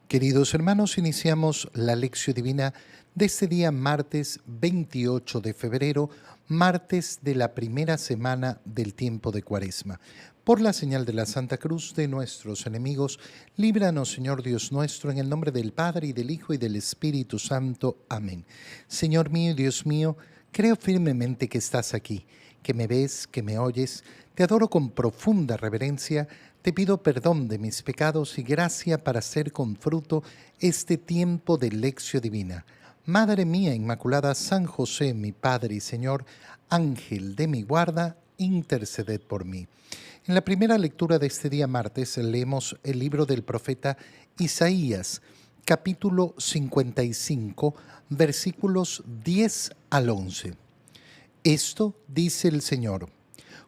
Queridos hermanos, iniciamos la lección divina de este día martes 28 de febrero, martes de la primera semana del tiempo de Cuaresma. Por la señal de la Santa Cruz de nuestros enemigos, líbranos, Señor Dios nuestro, en el nombre del Padre, y del Hijo, y del Espíritu Santo. Amén. Señor mío y Dios mío, creo firmemente que estás aquí, que me ves, que me oyes. Te adoro con profunda reverencia. Te pido perdón de mis pecados y gracia para hacer con fruto este tiempo de lección divina. Madre mía Inmaculada, San José, mi Padre y Señor, Ángel de mi guarda, interceded por mí. En la primera lectura de este día martes leemos el libro del profeta Isaías, capítulo 55, versículos 10 al 11. Esto dice el Señor: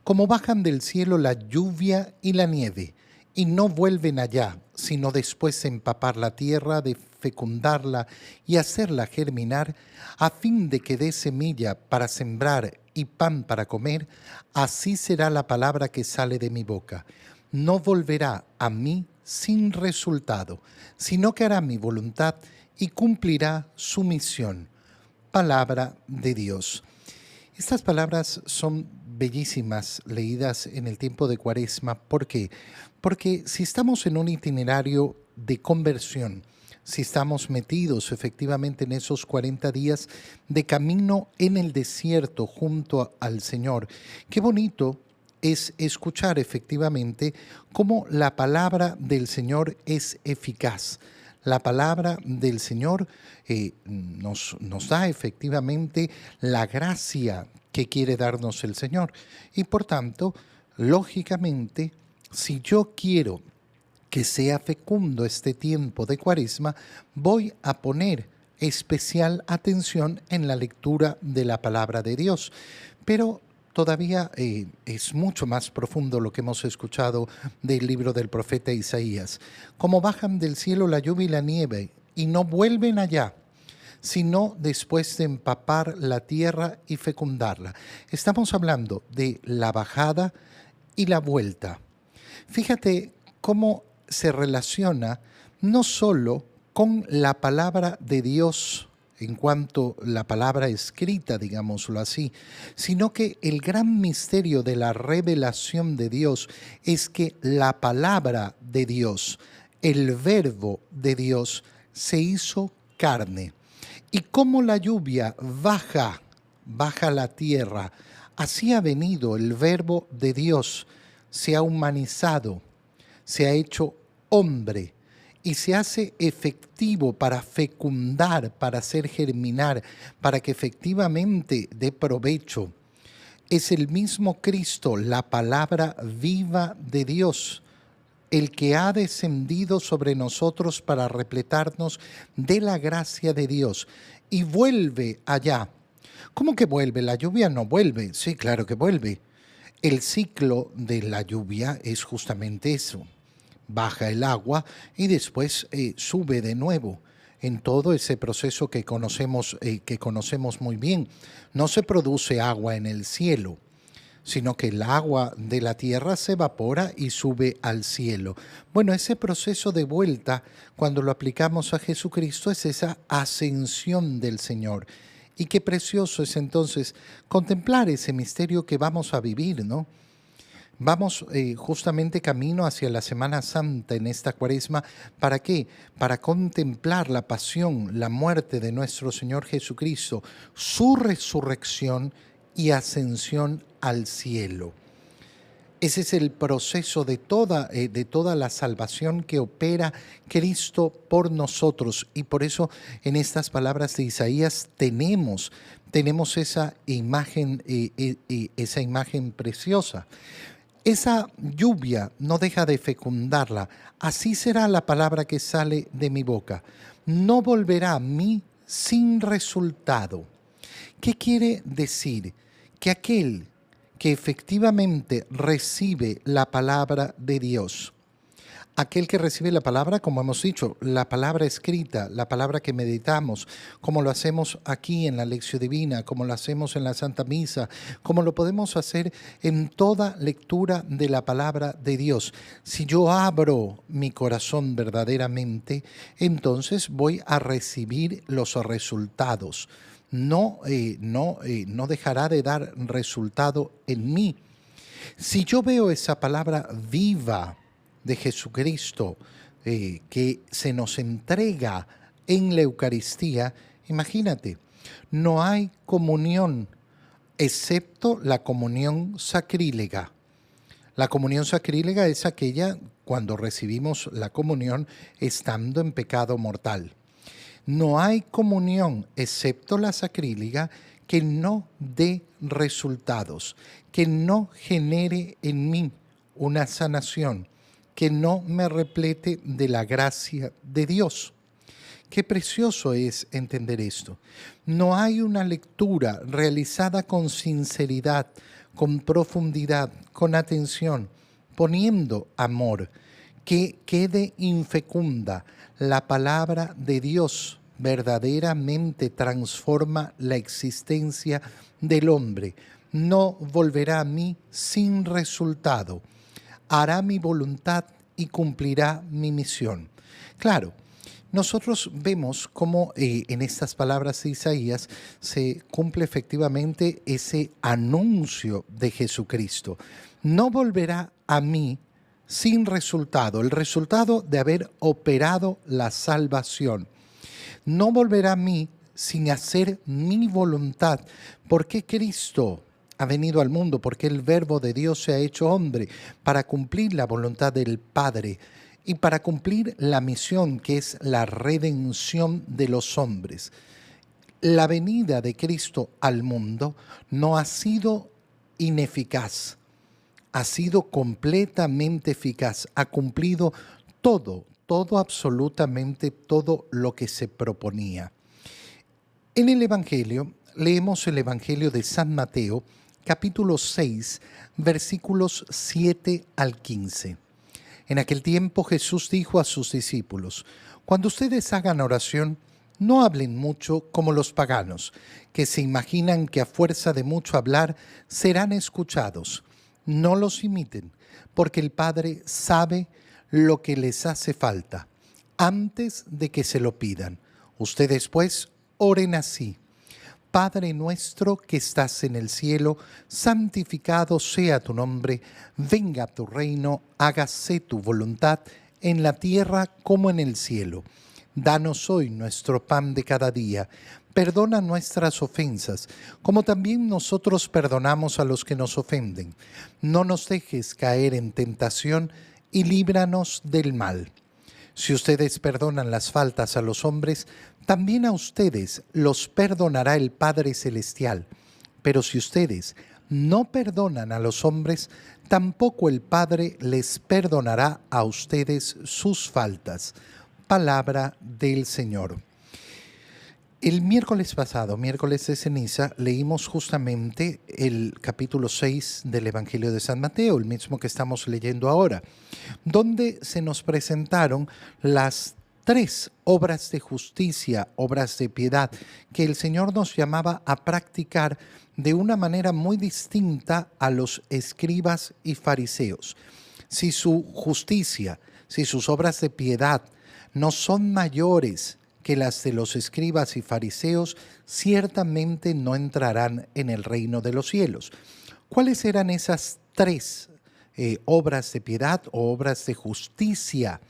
como bajan del cielo la lluvia y la nieve, y no vuelven allá, sino después de empapar la tierra, de fecundarla y hacerla germinar, a fin de que dé semilla para sembrar y pan para comer, así será la palabra que sale de mi boca. No volverá a mí sin resultado, sino que hará mi voluntad y cumplirá su misión. Palabra de Dios. Estas palabras son bellísimas leídas en el tiempo de Cuaresma. ¿Por qué? Porque si estamos en un itinerario de conversión, si estamos metidos efectivamente en esos 40 días de camino en el desierto junto al Señor, qué bonito es escuchar efectivamente cómo la palabra del Señor es eficaz. La palabra del Señor nos da efectivamente la gracia que quiere darnos el Señor. Y por tanto, lógicamente, si yo quiero que sea fecundo este tiempo de Cuaresma, voy a poner especial atención en la lectura de la palabra de Dios. Pero todavía es mucho más profundo lo que hemos escuchado del libro del profeta Isaías. Como bajan del cielo la lluvia y la nieve y no vuelven allá, sino después de empapar la tierra y fecundarla. Estamos hablando de la bajada y la vuelta. Fíjate cómo se relaciona no solo con la palabra de Dios en cuanto a la palabra escrita, digámoslo así, sino que el gran misterio de la revelación de Dios es que la palabra de Dios, el verbo de Dios, se hizo carne. Y como la lluvia baja la tierra, así ha venido el verbo de Dios, se ha humanizado, se ha hecho hombre y se hace efectivo para fecundar, para hacer germinar, para que efectivamente dé provecho. Es el mismo Cristo, la palabra viva de Dios, el que ha descendido sobre nosotros para repletarnos de la gracia de Dios y vuelve allá. ¿Cómo que vuelve? La lluvia no vuelve. Sí, claro que vuelve. El ciclo de la lluvia es justamente eso. Baja el agua y después sube de nuevo en todo ese proceso que conocemos muy bien. No se produce agua en el cielo, sino que el agua de la tierra se evapora y sube al cielo. Bueno, ese proceso de vuelta, cuando lo aplicamos a Jesucristo, es esa ascensión del Señor. Y qué precioso es entonces contemplar ese misterio que vamos a vivir, ¿no? Vamos justamente camino hacia la Semana Santa en esta Cuaresma. ¿Para qué? Para contemplar la pasión, la muerte de nuestro Señor Jesucristo, su resurrección y ascensión al cielo. Ese es el proceso de toda la salvación que opera Cristo por nosotros. Y por eso en estas palabras de Isaías tenemos esa imagen preciosa. Esa lluvia no deja de fecundarla. Así será la palabra que sale de mi boca. No volverá a mí sin resultado. ¿Qué quiere decir? Que aquel que efectivamente recibe la palabra de Dios, Aquel que recibe la palabra, como hemos dicho, la palabra escrita, la palabra que meditamos, como lo hacemos aquí en la Lección Divina, como lo hacemos en la Santa Misa, como lo podemos hacer en toda lectura de la palabra de Dios. Si yo abro mi corazón verdaderamente, entonces voy a recibir los resultados. No dejará de dar resultado en mí. Si yo veo esa palabra viva de Jesucristo que se nos entrega en la Eucaristía, imagínate, no hay comunión excepto la comunión sacrílega. La comunión sacrílega es aquella cuando recibimos la comunión estando en pecado mortal. No hay comunión excepto la sacrílega que no dé resultados, que no genere en mí una sanación, que no me replete de la gracia de Dios. Qué precioso es entender esto. No hay una lectura realizada con sinceridad, con profundidad, con atención, poniendo amor, que quede infecunda. La palabra de Dios verdaderamente transforma la existencia del hombre. No volverá a mí sin resultado. Hará mi voluntad y cumplirá mi misión. Claro, nosotros vemos cómo en estas palabras de Isaías se cumple efectivamente ese anuncio de Jesucristo. No volverá a mí sin resultado, el resultado de haber operado la salvación. No volverá a mí sin hacer mi voluntad, porque Cristo ha venido al mundo, porque el Verbo de Dios se ha hecho hombre para cumplir la voluntad del Padre y para cumplir la misión que es la redención de los hombres. La venida de Cristo al mundo no ha sido ineficaz, ha sido completamente eficaz, ha cumplido absolutamente todo lo que se proponía. En el Evangelio, leemos el Evangelio de San Mateo, capítulo 6, versículos 7 al 15. En aquel tiempo Jesús dijo a sus discípulos: cuando ustedes hagan oración, no hablen mucho como los paganos, que se imaginan que a fuerza de mucho hablar serán escuchados. No los imiten, porque el Padre sabe lo que les hace falta, antes de que se lo pidan. Ustedes, pues, oren así: Padre nuestro que estás en el cielo, santificado sea tu nombre, venga tu reino, hágase tu voluntad en la tierra como en el cielo. Danos hoy nuestro pan de cada día. Perdona nuestras ofensas, como también nosotros perdonamos a los que nos ofenden. No nos dejes caer en tentación y líbranos del mal. Si ustedes perdonan las faltas a los hombres, también a ustedes los perdonará el Padre Celestial. Pero si ustedes no perdonan a los hombres, tampoco el Padre les perdonará a ustedes sus faltas. Palabra del Señor. El miércoles pasado, miércoles de ceniza, leímos justamente el capítulo 6 del Evangelio de San Mateo, el mismo que estamos leyendo ahora, donde se nos presentaron las 3 obras de justicia, obras de piedad, que el Señor nos llamaba a practicar de una manera muy distinta a los escribas y fariseos. Si su justicia, si sus obras de piedad no son mayores que las de los escribas y fariseos, ciertamente no entrarán en el reino de los cielos. ¿Cuáles eran esas 3 obras de piedad o obras de justicia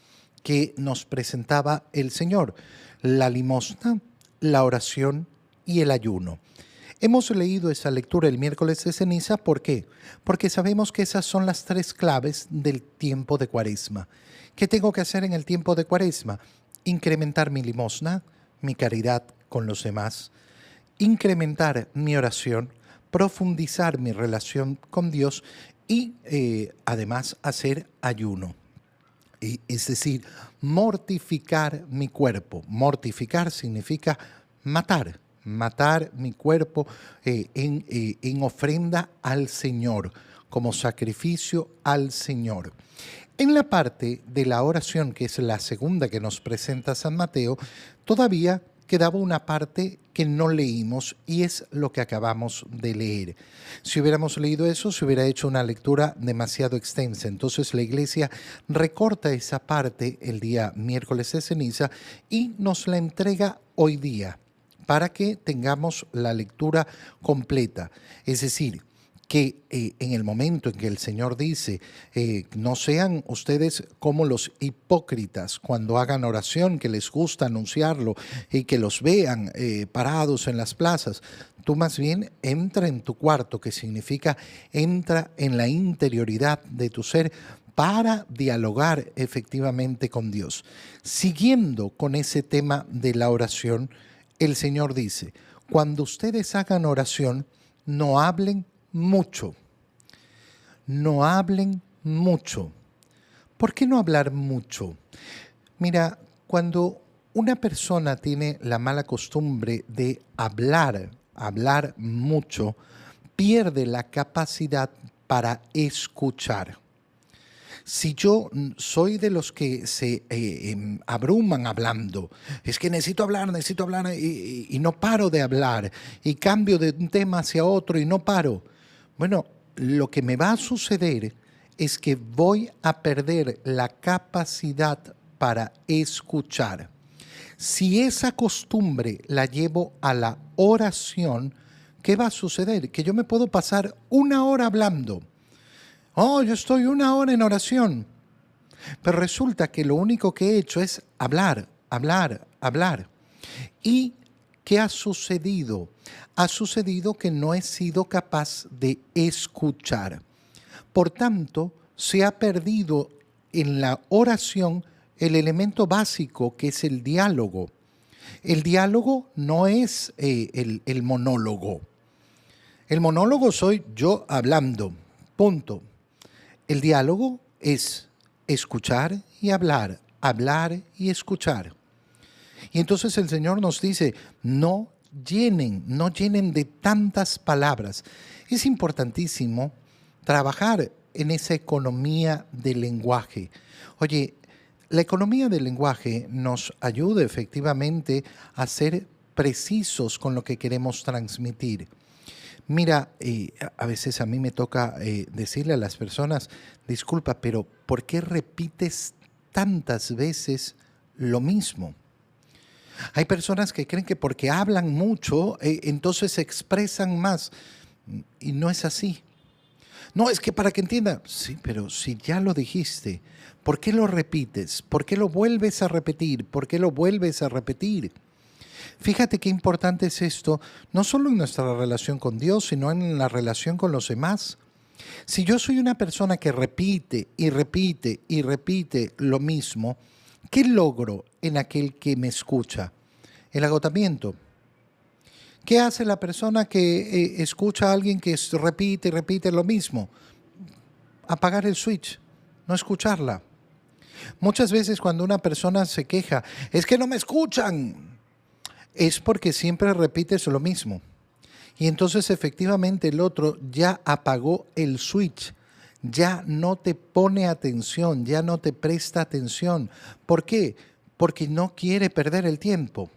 que nos presentaba el Señor? La limosna, la oración y el ayuno. Hemos leído esa lectura el miércoles de ceniza. ¿Por qué? Porque sabemos que esas son las 3 claves del tiempo de Cuaresma. ¿Qué tengo que hacer en el tiempo de Cuaresma? Incrementar mi limosna, mi caridad con los demás, incrementar mi oración, profundizar mi relación con Dios y además hacer ayuno. Es decir, mortificar mi cuerpo. Mortificar significa matar mi cuerpo en ofrenda al Señor, como sacrificio al Señor. En la parte de la oración, que es la segunda que nos presenta San Mateo, todavía quedaba una parte que no leímos y es lo que acabamos de leer. Si hubiéramos leído eso, se hubiera hecho una lectura demasiado extensa. Entonces la Iglesia recorta esa parte el día miércoles de ceniza y nos la entrega hoy día para que tengamos la lectura completa. Es decir, que en el momento en que el Señor dice, no sean ustedes como los hipócritas cuando hagan oración, que les gusta anunciarlo y que los vean parados en las plazas. Tú más bien entra en tu cuarto, que significa entra en la interioridad de tu ser para dialogar efectivamente con Dios. Siguiendo con ese tema de la oración, el Señor dice, cuando ustedes hagan oración, no hablen mucho. No hablen mucho. ¿Por qué no hablar mucho? Mira, cuando una persona tiene la mala costumbre de hablar mucho, pierde la capacidad para escuchar. Si yo soy de los que se abruman hablando, es que necesito hablar y no paro de hablar y cambio de un tema hacia otro y no paro. Bueno, lo que me va a suceder es que voy a perder la capacidad para escuchar. Si esa costumbre la llevo a la oración, ¿qué va a suceder? Que yo me puedo pasar 1 hora hablando. Oh, yo estoy 1 hora en oración. Pero resulta que lo único que he hecho es hablar. ¿Y qué ha sucedido? Ha sucedido que no he sido capaz de escuchar. Por tanto, se ha perdido en la oración el elemento básico que es el diálogo. El diálogo no es el monólogo. El monólogo soy yo hablando, punto. El diálogo es escuchar y hablar y escuchar. Y entonces el Señor nos dice, no llenen de tantas palabras. Es importantísimo trabajar en esa economía del lenguaje. Oye, la economía del lenguaje nos ayuda efectivamente a ser precisos con lo que queremos transmitir. Mira, a veces a mí me toca decirle a las personas, disculpa, pero ¿por qué repites tantas veces lo mismo? Hay personas que creen que porque hablan mucho, entonces se expresan más. Y no es así. No, es que para que entienda. Sí, pero si ya lo dijiste, ¿por qué lo repites? ¿Por qué lo vuelves a repetir? ¿Por qué lo vuelves a repetir? Fíjate qué importante es esto, no solo en nuestra relación con Dios, sino en la relación con los demás. Si yo soy una persona que repite lo mismo, ¿qué logro en aquel que me escucha? El agotamiento. ¿Qué hace la persona que escucha a alguien que repite lo mismo? Apagar el switch, no escucharla. Muchas veces cuando una persona se queja, es que no me escuchan, es porque siempre repites lo mismo. Y entonces efectivamente el otro ya apagó el switch, ya no te pone atención, ya no te presta atención. ¿Por qué? Porque no quiere perder el tiempo.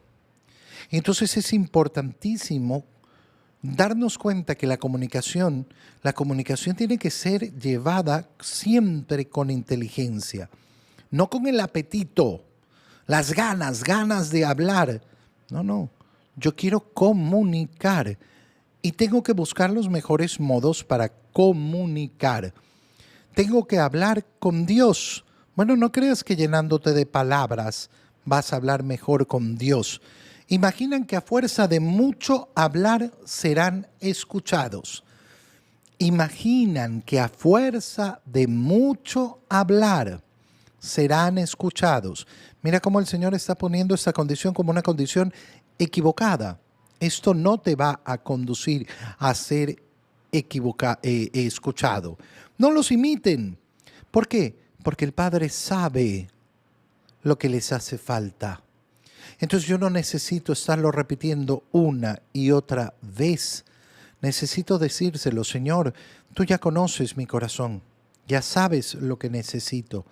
Entonces es importantísimo darnos cuenta que la comunicación tiene que ser llevada siempre con inteligencia, no con el apetito, las ganas de hablar. No, yo quiero comunicar y tengo que buscar los mejores modos para comunicar. Tengo que hablar con Dios. Bueno, no creas que llenándote de palabras vas a hablar mejor con Dios. Imaginan que a fuerza de mucho hablar serán escuchados. Imaginan que a fuerza de mucho hablar serán escuchados. Mira cómo el Señor está poniendo esta condición como una condición equivocada. Esto no te va a conducir a ser escuchado. No los imiten. ¿Por qué? Porque el Padre sabe lo que les hace falta. Entonces yo no necesito estarlo repitiendo una y otra vez. Necesito decírselo, Señor, tú ya conoces mi corazón. Ya sabes lo que necesito.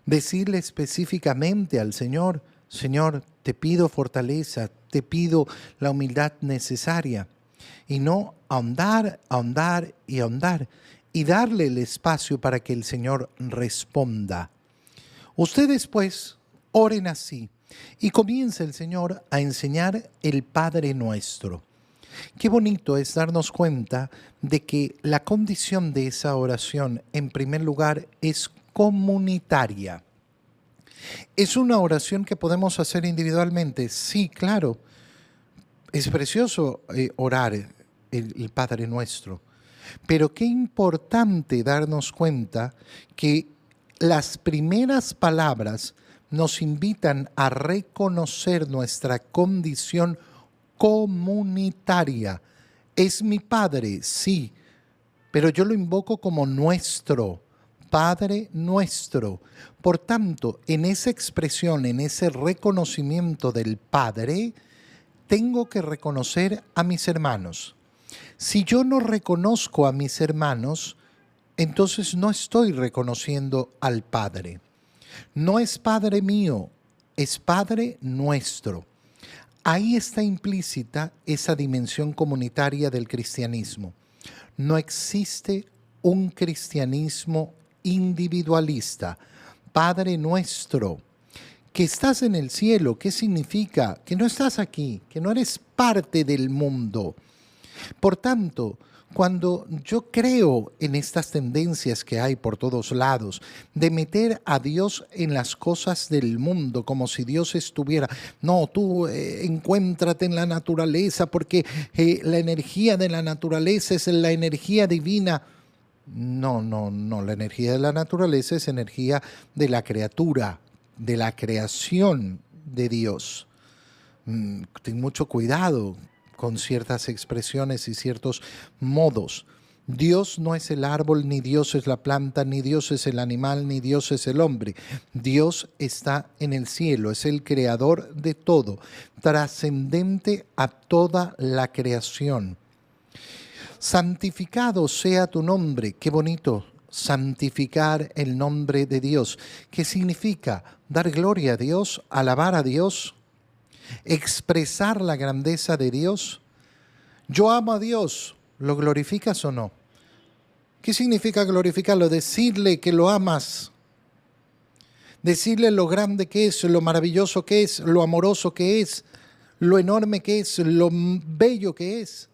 Decirle específicamente al Señor, Señor, te pido fortaleza, te pido la humildad necesaria. Y no ahondar, ahondar y ahondar. Y darle el espacio para que el Señor responda. Ustedes pues oren así y comienza el Señor a enseñar el Padre Nuestro. Qué bonito es darnos cuenta de que la condición de esa oración, en primer lugar, es comunitaria. ¿Es una oración que podemos hacer individualmente? Sí, claro. Es precioso orar el Padre Nuestro. Pero qué importante darnos cuenta que las primeras palabras nos invitan a reconocer nuestra condición comunitaria. Es mi Padre, sí, pero yo lo invoco como nuestro, Padre nuestro. Por tanto, en esa expresión, en ese reconocimiento del Padre, tengo que reconocer a mis hermanos. Si yo no reconozco a mis hermanos, entonces no estoy reconociendo al Padre. No es Padre mío, es Padre nuestro. Ahí está implícita esa dimensión comunitaria del cristianismo. No existe un cristianismo individualista. Padre nuestro, que estás en el cielo, ¿qué significa? Que no estás aquí, que no eres parte del mundo. Por tanto, cuando yo creo en estas tendencias que hay por todos lados, de meter a Dios en las cosas del mundo, como si Dios estuviera, no, tú encuéntrate en la naturaleza, porque la energía de la naturaleza es la energía divina. No, no, no, la energía de la naturaleza es energía de la criatura, de la creación de Dios. Ten mucho cuidado con ciertas expresiones y ciertos modos. Dios no es el árbol, ni Dios es la planta, ni Dios es el animal, ni Dios es el hombre. Dios está en el cielo, es el creador de todo, trascendente a toda la creación. Santificado sea tu nombre. Qué bonito, santificar el nombre de Dios. ¿Qué significa? Dar gloria a Dios, alabar a Dios, expresar la grandeza de Dios. Yo amo a Dios, ¿lo glorificas o no? ¿Qué significa glorificarlo? Decirle que lo amas, decirle lo grande que es, lo maravilloso que es, lo amoroso que es, lo enorme que es, lo bello que es.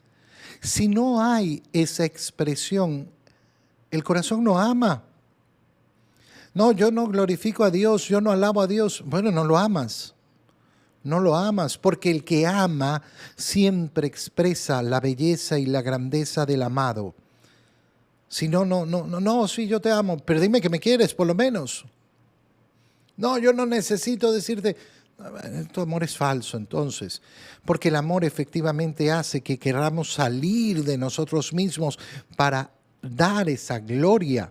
Si no hay esa expresión, el corazón no ama. No, yo no glorifico a Dios, yo no alabo a Dios. Bueno, no lo amas. No lo amas, porque el que ama siempre expresa la belleza y la grandeza del amado. Si no, no, sí, yo te amo, pero dime que me quieres, por lo menos. No, yo no necesito decirte, tu amor es falso entonces, porque el amor efectivamente hace que queramos salir de nosotros mismos para dar esa gloria,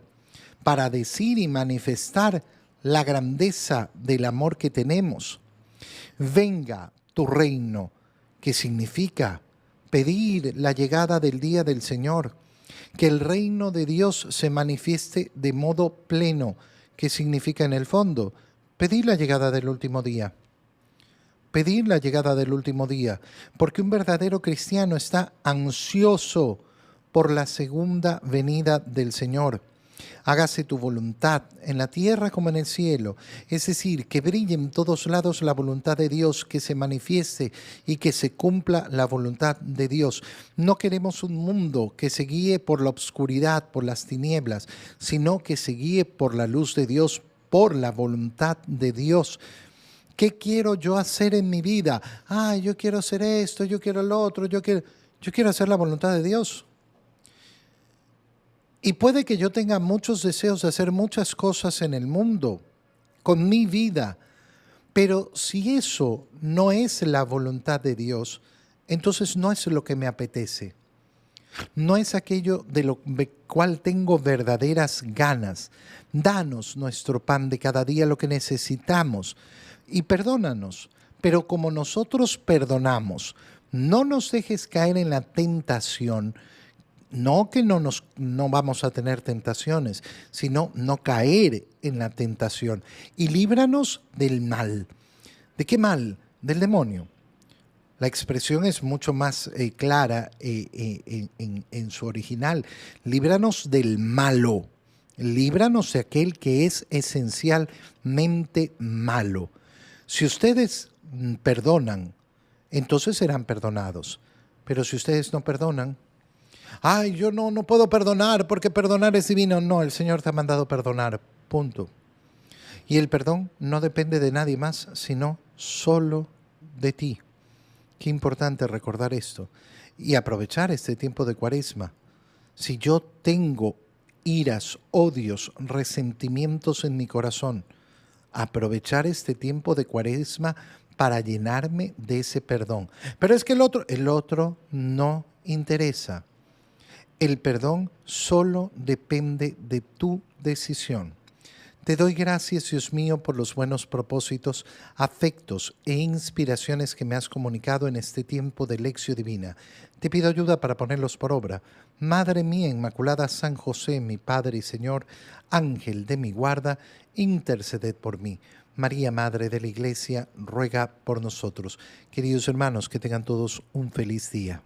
para decir y manifestar la grandeza del amor que tenemos. Venga tu reino, que significa pedir la llegada del día del Señor, que el reino de Dios se manifieste de modo pleno, que significa en el fondo pedir la llegada del último día. Pedir la llegada del último día, porque un verdadero cristiano está ansioso por la segunda venida del Señor. Hágase tu voluntad en la tierra como en el cielo, es decir, que brille en todos lados la voluntad de Dios, que se manifieste y que se cumpla la voluntad de Dios. No queremos un mundo que se guíe por la oscuridad, por las tinieblas, sino que se guíe por la luz de Dios, por la voluntad de Dios. ¿Qué quiero yo hacer en mi vida? Yo quiero hacer esto, yo quiero lo otro, yo quiero hacer la voluntad de Dios. Y puede que yo tenga muchos deseos de hacer muchas cosas en el mundo, con mi vida, pero si eso no es la voluntad de Dios, entonces no es lo que me apetece. No es aquello de lo cual tengo verdaderas ganas. Danos nuestro pan de cada día, lo que necesitamos, y perdónanos. Pero como nosotros perdonamos, no nos dejes caer en la tentación No que no vamos a tener tentaciones, sino no caer en la tentación. Y líbranos del mal. ¿De qué mal? Del demonio. La expresión es mucho más clara en su original. Líbranos del malo. Líbranos de aquel que es esencialmente malo. Si ustedes perdonan, entonces serán perdonados. Pero si ustedes no perdonan, ay, yo no puedo perdonar porque perdonar es divino. No, el Señor te ha mandado perdonar. Punto. Y el perdón no depende de nadie más, sino solo de ti. Qué importante recordar esto y aprovechar este tiempo de Cuaresma. Si yo tengo iras, odios, resentimientos en mi corazón, aprovechar este tiempo de Cuaresma para llenarme de ese perdón. Pero es que el otro no interesa. El perdón solo depende de tu decisión. Te doy gracias, Dios mío, por los buenos propósitos, afectos e inspiraciones que me has comunicado en este tiempo de lección divina. Te pido ayuda para ponerlos por obra. Madre mía Inmaculada, San José, mi Padre y Señor, Ángel de mi guarda, interceded por mí. María, Madre de la Iglesia, ruega por nosotros. Queridos hermanos, que tengan todos un feliz día.